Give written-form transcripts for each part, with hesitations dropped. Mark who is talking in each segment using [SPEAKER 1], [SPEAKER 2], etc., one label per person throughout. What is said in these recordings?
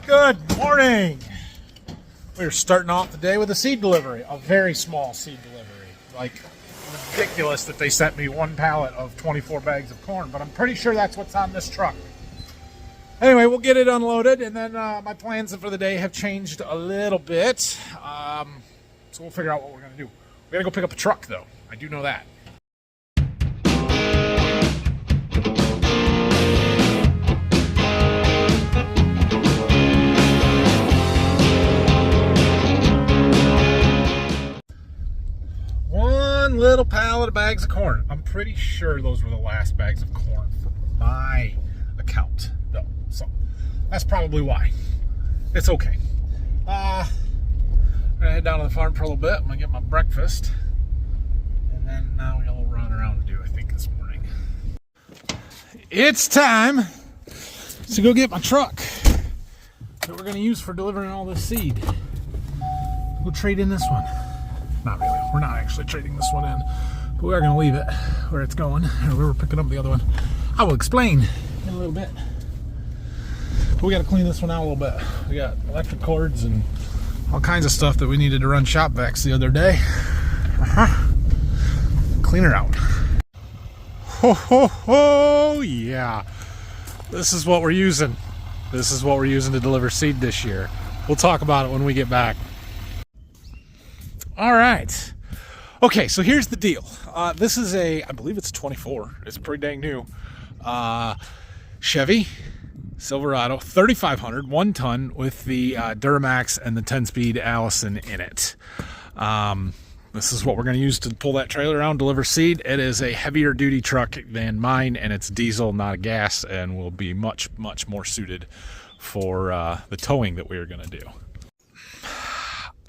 [SPEAKER 1] Good morning. We're starting off the day with a seed delivery, a very small seed delivery. Like, ridiculous that they sent me one pallet of 24 bags of corn, but I'm pretty sure that's what's on this truck. Anyway, we'll get it unloaded, and then my plans for the day have changed a little bit. So we'll figure out what we're going to do. We're going to go pick up a truck, though. I do know that. One little pallet of bags of corn. I'm pretty sure those were the last bags of corn for my account, though. So that's probably why. It's okay. I'm gonna head down to the farm for a little bit. I'm gonna get my breakfast, and then we got a little run around to do, I think, this morning. It's time to go get my truck that we're gonna use for delivering all this seed. We'll trade in this one. Not really. We're not actually trading this one in, but we are going to leave it where it's going, or we're picking up the other one. I will explain in a little bit. But we got to clean this one out a little bit. We got electric cords and all kinds of stuff that we needed to run shop vacs the other day. Clean her out. Ho ho ho! Yeah, this is what we're using. This is what we're using to deliver seed this year. We'll talk about it when we get back. All right. Okay, so here's the deal. This is I believe it's a 24. It's pretty dang new. Chevy Silverado 3500, 1 ton with the Duramax and the 10-speed Allison in it. This is what we're going to use to pull that trailer around, deliver seed. It is a heavier duty truck than mine, and it's diesel, not a gas, and will be much, much more suited for the towing that we are going to do.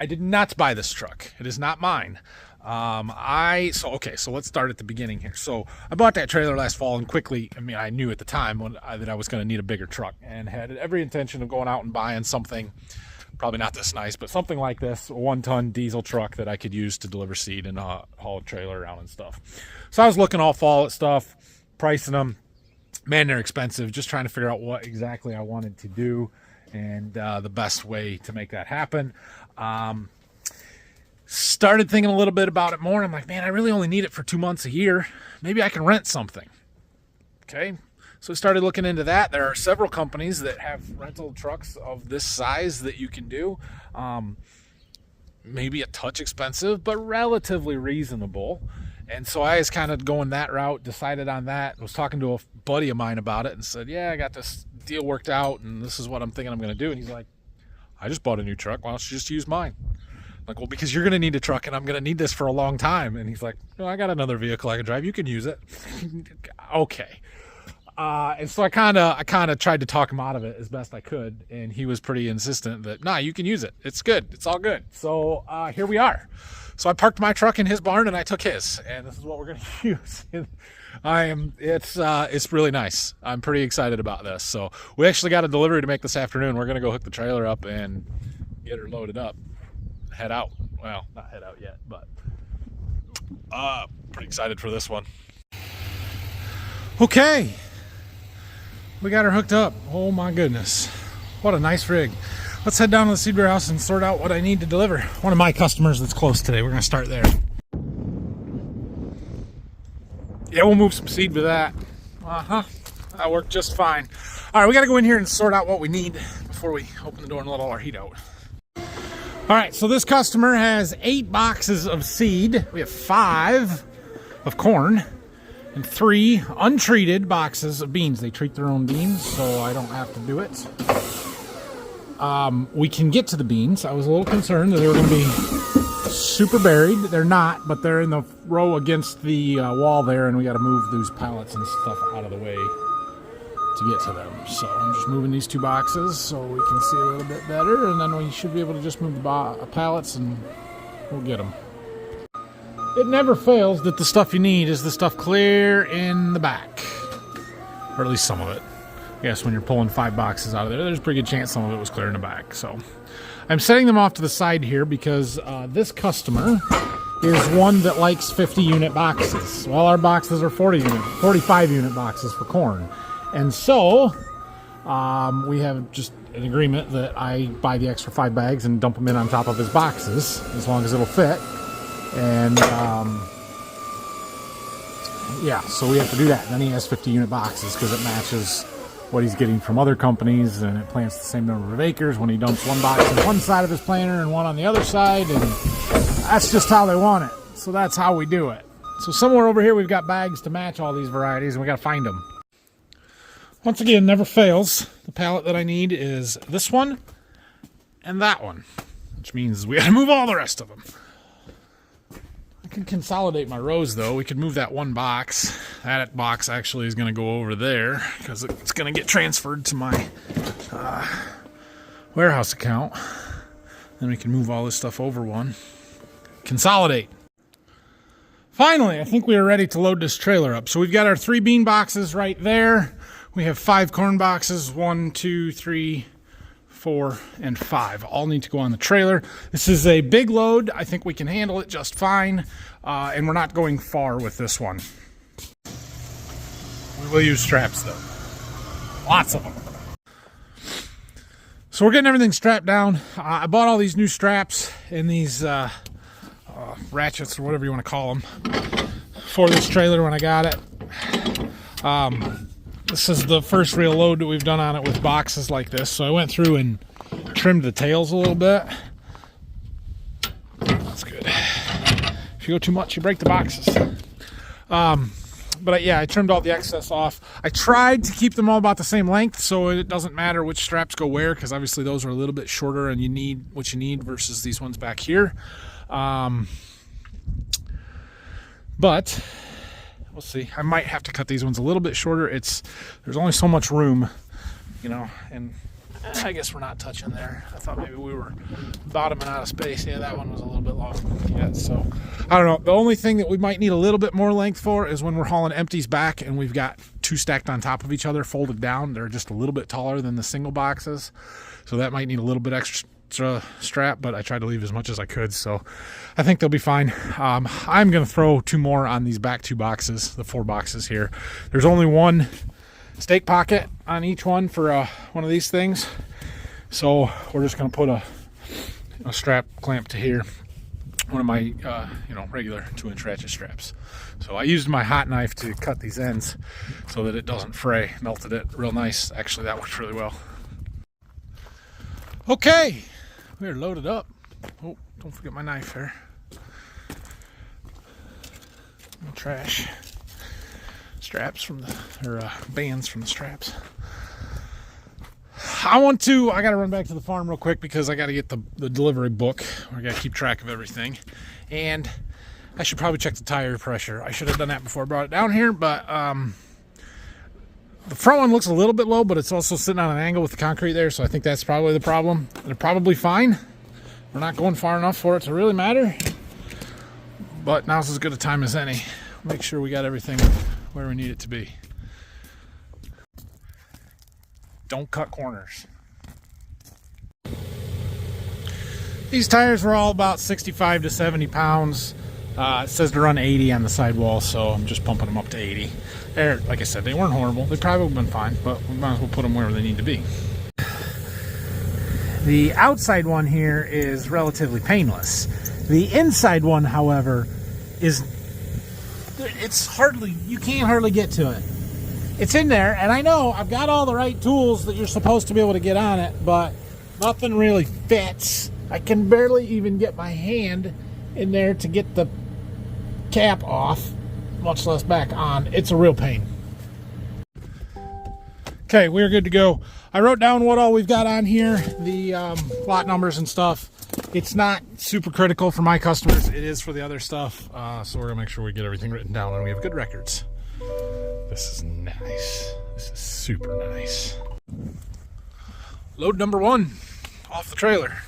[SPEAKER 1] I did not buy this truck. It is not mine. So let's start at the beginning here. So I bought that trailer last fall, and quickly, I knew at the time that I was going to need a bigger truck, and had every intention of going out and buying something, probably not this nice, but something like this, a 1-ton diesel truck that I could use to deliver seed and haul a trailer around and stuff. So I was looking all fall at stuff, pricing them. Man, they're expensive. Just trying to figure out what exactly I wanted to do and the best way to make that happen. Started thinking a little bit about it more. I'm like, man, I really only need it for 2 months a year. Maybe I can rent something. Okay. So we started looking into that. There are several companies that have rental trucks of this size that you can do. Maybe a touch expensive, but relatively reasonable. And so I was kind of going that route, decided on that. I was talking to a buddy of mine about it and said, yeah, I got this deal worked out and this is what I'm thinking I'm going to do. And he's like, I just bought a new truck. Why don't you just use mine? I'm like, well, because you're going to need a truck and I'm going to need this for a long time. And he's like, no, I got another vehicle I can drive. You can use it. Okay. And so I kind of tried to talk him out of it as best I could. And he was pretty insistent that, nah, you can use it. It's good. It's all good. So here we are. So I parked my truck in his barn and I took his. And this is what we're going to use. It's really nice. I'm pretty excited about this. So we actually got a delivery to make this afternoon. We're going to go hook the trailer up and get her loaded up. Head out. Well, not head out yet, but pretty excited for this one. Okay. We got her hooked up. Oh my goodness. What a nice rig. Let's head down to the seed warehouse and sort out what I need to deliver. One of my customers that's close today. We're going to start there. Yeah, we'll move some seed with that. That worked just fine. All right, we got to go in here and sort out what we need before we open the door and let all our heat out. All right, so this customer has 8 boxes of seed. We have 5 of corn and 3 untreated boxes of beans. They treat their own beans, so I don't have to do it. We can get to the beans. I was a little concerned that they were going to be super buried. They're not, but they're in the row against the wall there, and we got to move those pallets and stuff out of the way to get to them. So I'm just moving these 2 boxes so we can see a little bit better, and then we should be able to just move the pallets and we'll get them. It never fails that the stuff you need is the stuff clear in the back, or at least some of it. I guess when you're pulling 5 boxes out of there, there's a pretty good chance some of it was clear in the back. So I'm setting them off to the side here because this customer is one that likes 50 unit boxes. Well, our boxes are 45 unit boxes for corn. And so We have just an agreement that I buy the extra 5 bags and dump them in on top of his boxes, as long as it'll fit. And yeah, so we have to do that. And then he has 50 unit boxes because it matches what he's getting from other companies, and it plants the same number of acres when he dumps one box on one side of his planter and one on the other side, and that's just how they want it. So that's how we do it. So somewhere over here we've got bags to match all these varieties, and we got to find them. Once again, never fails. The pallet that I need is this one and that one, which means we got to move all the rest of them. I can consolidate my rows though. We could move that one box. That box actually is going to go over there because it's going to get transferred to my warehouse account. Then we can move all this stuff over one. Consolidate. Finally, I think we are ready to load this trailer up. So we've got our 3 bean boxes right there. We have 5 corn boxes, 1, 2, 3, 4, and 5. All need to go on the trailer. This is a big load. I think we can handle it just fine. And we're not going far with this one. We will use straps though. Lots of them. So we're getting everything strapped down. I bought all these new straps and these ratchets, or whatever you want to call them, for this trailer when I got it. This is the first real load that we've done on it with boxes like this. So I went through and trimmed the tails a little bit. That's good. If you go too much, you break the boxes. But yeah, I trimmed all the excess off. I tried to keep them all about the same length, so it doesn't matter which straps go where, because obviously those are a little bit shorter and you need what you need versus these ones back here. But we'll see. I might have to cut these ones a little bit shorter. There's only so much room, you know, and I guess we're not touching there. I thought maybe we were bottoming out of space. Yeah, that one was a little bit long. Yeah, so I don't know. The only thing that we might need a little bit more length for is when we're hauling empties back and we've got 2 stacked on top of each other, folded down. They're just a little bit taller than the single boxes. So that might need a little bit extra strap, but I tried to leave as much as I could, so I think they'll be fine. I'm going to throw 2 more on these back 2 boxes, the 4 boxes here. There's only 1 stake pocket on each one for one of these things, so we're just going to put a strap clamp to here, one of my regular 2-inch ratchet straps. So I used my hot knife to cut these ends so that it doesn't fray. Melted it real nice. Actually, that worked really well. Okay, we're loaded up. Oh, don't forget my knife here. No trash. Straps from bands from the straps. I gotta run back to the farm real quick because I gotta get the delivery book. I gotta keep track of everything. And I should probably check the tire pressure. I should have done that before I brought it down here, but the front one looks a little bit low, but it's also sitting on an angle with the concrete there, so I think that's probably the problem. They're probably fine. We're not going far enough for it to really matter, but now's as good a time as any. Make sure we got everything where we need it to be. Don't cut corners. These tires were all about 65 to 70 pounds. It says to run 80 on the sidewall, so I'm just pumping them up to 80. Like I said, they weren't horrible. They probably would have been fine, but we might as well put them where they need to be. The outside one here is relatively painless. The inside one, however, you can't hardly get to it. It's in there, and I know I've got all the right tools that you're supposed to be able to get on it, but nothing really fits. I can barely even get my hand in there to get the cap off, much less back on. It's a real pain. Okay, we're good to go. I wrote down what all we've got on here, the lot numbers and stuff. It's not super critical for my customers. It is for the other stuff. So we're gonna make sure we get everything written down and we have good records. This is nice. This is super nice. Load number 1 off the trailer.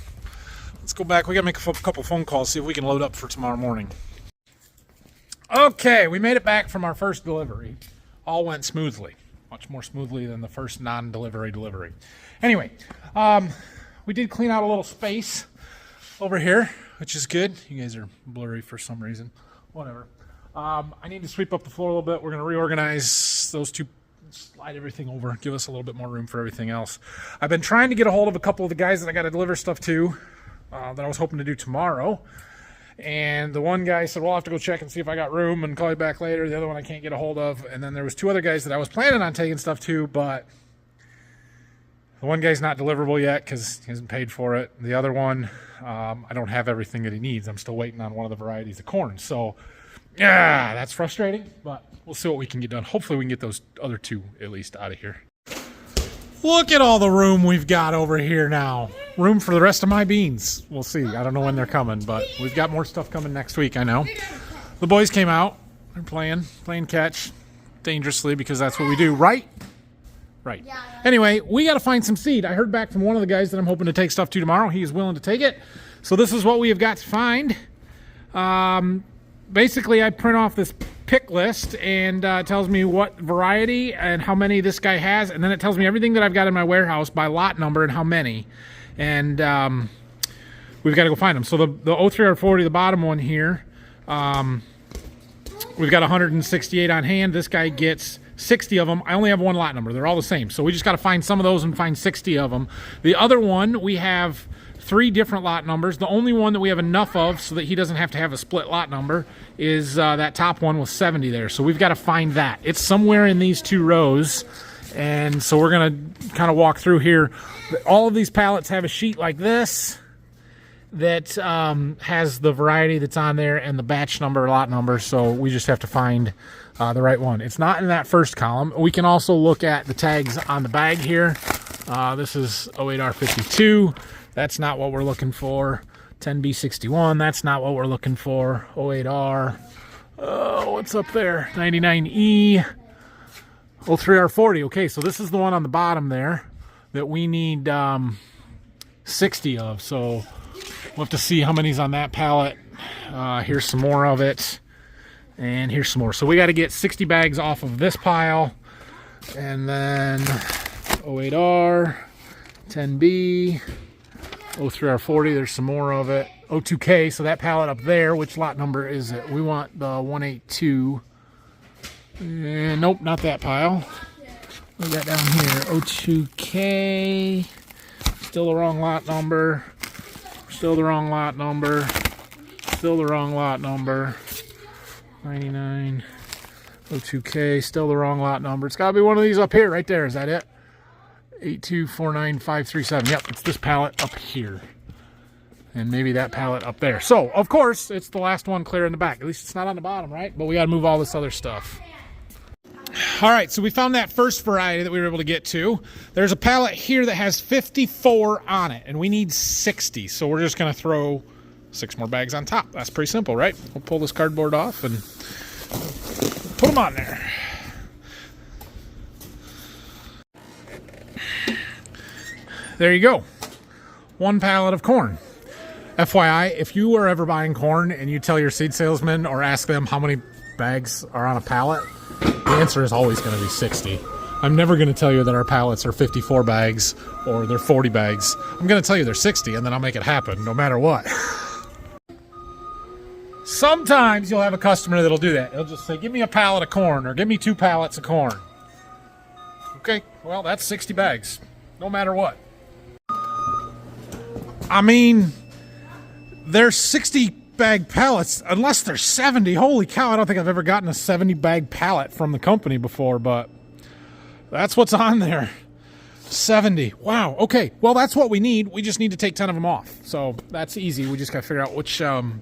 [SPEAKER 1] Let's go back. We gotta make a couple phone calls, see if we can load up for tomorrow morning. Okay, we made it back from our first delivery. All went smoothly. Much more smoothly than the first non-delivery delivery. Anyway, we did clean out a little space over here, which is good. You guys are blurry for some reason. Whatever. I need to sweep up the floor a little bit. We're going to reorganize those 2 slide everything over, give us a little bit more room for everything else. I've been trying to get a hold of a couple of the guys that I got to deliver stuff to that I was hoping to do tomorrow. And the one guy said, well, I'll have to go check and see if I got room and call you back later. The other one I can't get a hold of. And then there was 2 other guys that I was planning on taking stuff to, but the one guy's not deliverable yet because he hasn't paid for it. The other one, I don't have everything that he needs. I'm still waiting on one of the varieties of corn. So, yeah, that's frustrating, but we'll see what we can get done. Hopefully we can get those other 2 at least out of here. Look at all the room we've got over here now. Room for the rest of my beans. We'll see. I don't know when they're coming, but we've got more stuff coming next week, I know. The boys came out. They're playing catch dangerously because that's what we do, right? Right. Anyway, we got to find some seed. I heard back from one of the guys that I'm hoping to take stuff to tomorrow. He is willing to take it. So this is what we have got to find. Basically, I print off this pick list and it tells me what variety and how many this guy has, and then it tells me everything that I've got in my warehouse by lot number and how many. And we've got to go find them. So the 03R40, the bottom one here, we've got 168 on hand. This guy gets 60 of them. I only have 1 lot number. They're all the same. So we just got to find some of those and find 60 of them. The other one, we have 3 different lot numbers. The only one that we have enough of so that he doesn't have to have a split lot number is that top one with 70 there. So we've got to find that. It's somewhere in these 2 rows. And so we're going to kind of walk through here. All of these pallets have a sheet like this that has the variety that's on there and the batch number, lot number. So we just have to find the right one. It's not in that first column. We can also look at the tags on the bag here. This is 08R52. That's not what we're looking for. 10B61, that's not what we're looking for. 08R, what's up there? 99E, 03R40. Okay, so this is the one on the bottom there that we need 60 of. So we'll have to see how many's on that pallet. Here's some more of it. And here's some more. So we got to get 60 bags off of this pile. And then 08R, 10B, 03R40, there's some more of it. 02K, so that pallet up there, which lot number is it? We want the 182. Nope, not that pile. We got down here 02K. Still the wrong lot number. Still the wrong lot number. Still the wrong lot number. 99. 02K, still the wrong lot number. It's got to be one of these up here, right there. Is that it? 8249537. Yep, it's this pallet up here. And maybe that pallet up there. So, of course, it's the last one clear in the back. At least it's not on the bottom, right? But we got to move all this other stuff. All right, so we found that first variety that we were able to get to. There's a pallet here that has 54 on it, and we need 60. So we're just going to throw 6 more bags on top. That's pretty simple, right? We'll pull this cardboard off and put them on there. There you go. 1 pallet of corn. FYI, if you are ever buying corn and you tell your seed salesman or ask them how many bags are on a pallet, the answer is always going to be 60. I'm never going to tell you that our pallets are 54 bags or they're 40 bags. I'm going to tell you they're 60, and then I'll make it happen no matter what. Sometimes you'll have a customer that'll do that. They'll just say, give me a pallet of corn or give me 2 pallets of corn. Okay, well, that's 60 bags, no matter what. I mean, they're 60 bag pallets, unless they're 70. Holy cow, I don't think I've ever gotten a 70 bag pallet from the company before, but that's what's on there. 70. Wow. Okay. Well, that's what we need. We just need to take 10 of them off. So that's easy. We just got to figure out which one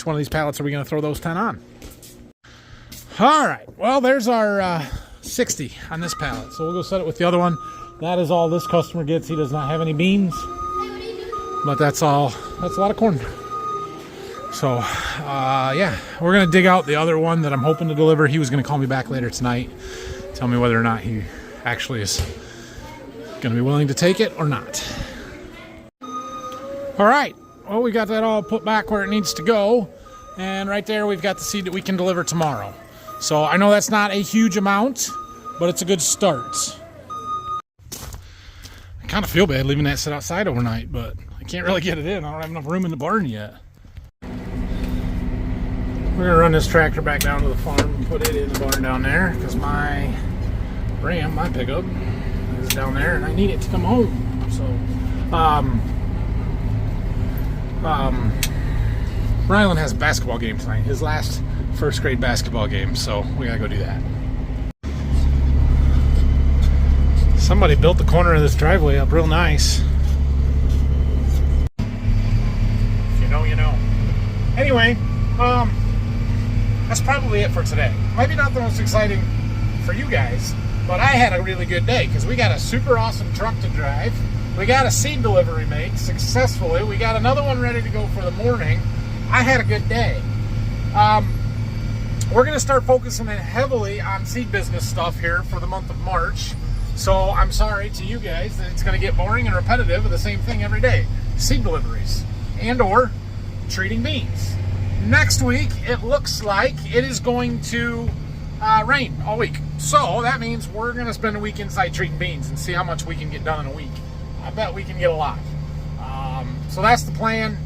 [SPEAKER 1] of these pallets are we going to throw those 10 on. All right. Well, there's our 60 on this pallet. So we'll go set it with the other one. That is all this customer gets. He does not have any beans. But that's all. That's a lot of corn. So, yeah, we're going to dig out the other one that I'm hoping to deliver. He was going to call me back later tonight, tell me whether or not he actually is going to be willing to take it or not. All right. Well, we got that all put back where it needs to go. And right there, we've got the seed that we can deliver tomorrow. So I know that's not a huge amount, but it's a good start. I kind of feel bad leaving that sit outside overnight, but I can't really get it in. I don't have enough room in the barn yet. We're gonna run this tractor back down to the farm and put it in the barn down there because my Ram, my pickup, is down there and I need it to come home. So, Rylan has a basketball game tonight, his last first grade basketball game, so we gotta go do that. Somebody built the corner of this driveway up real nice. If you know, you know. Anyway, that's probably it for today. Maybe not the most exciting for you guys, but I had a really good day because we got a super awesome truck to drive. We got a seed delivery made successfully. We got another one ready to go for the morning. I had a good day. We're going to start focusing heavily on seed business stuff here for the month of March. So I'm sorry to you guys that it's going to get boring and repetitive of the same thing every day. Seed deliveries and or treating beans. Next week, it looks like it is going to rain all week. So that means we're going to spend a week inside treating beans and see how much we can get done in a week. I bet we can get a lot. So that's the plan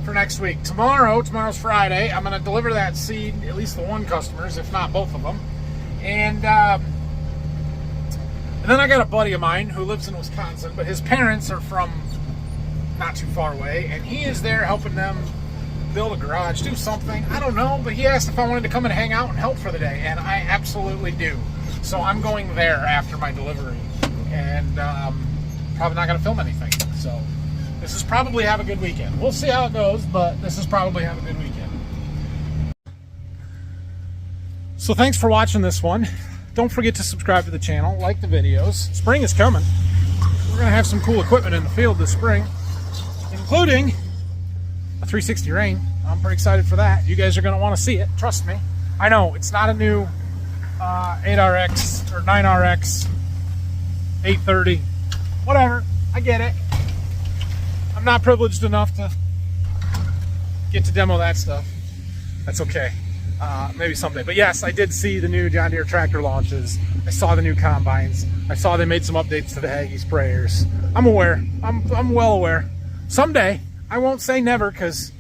[SPEAKER 1] for next week. Tomorrow's Friday, I'm going to deliver that seed, at least the one customers, if not both of them. And then I got a buddy of mine who lives in Wisconsin, but his parents are from not too far away, and he is there helping them build a garage, do something. I don't know, but he asked if I wanted to come and hang out and help for the day, and I absolutely do. So I'm going there after my delivery, and probably not going to film anything. So this is probably have a good weekend. We'll see how it goes, but this is probably have a good weekend. So thanks for watching this one. Don't forget to subscribe to the channel, like the videos. Spring is coming. We're going to have some cool equipment in the field this spring, including a 360 rain. I'm pretty excited for that. You guys are going to want to see it. Trust me. I know it's not a new 8RX or 9RX 830. Whatever. I get it. I'm not privileged enough to get to demo that stuff. That's okay. Maybe someday. But yes, I did see the new John Deere tractor launches. I saw the new combines. I saw they made some updates to the Hagie sprayers. I'm aware. I'm well aware. Someday, I won't say never because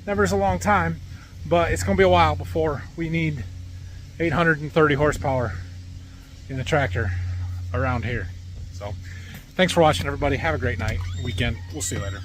[SPEAKER 1] never is a long time, but it's going to be a while before we need 830 horsepower in a tractor around here. So thanks for watching, everybody. Have a great night, weekend. We'll see you later.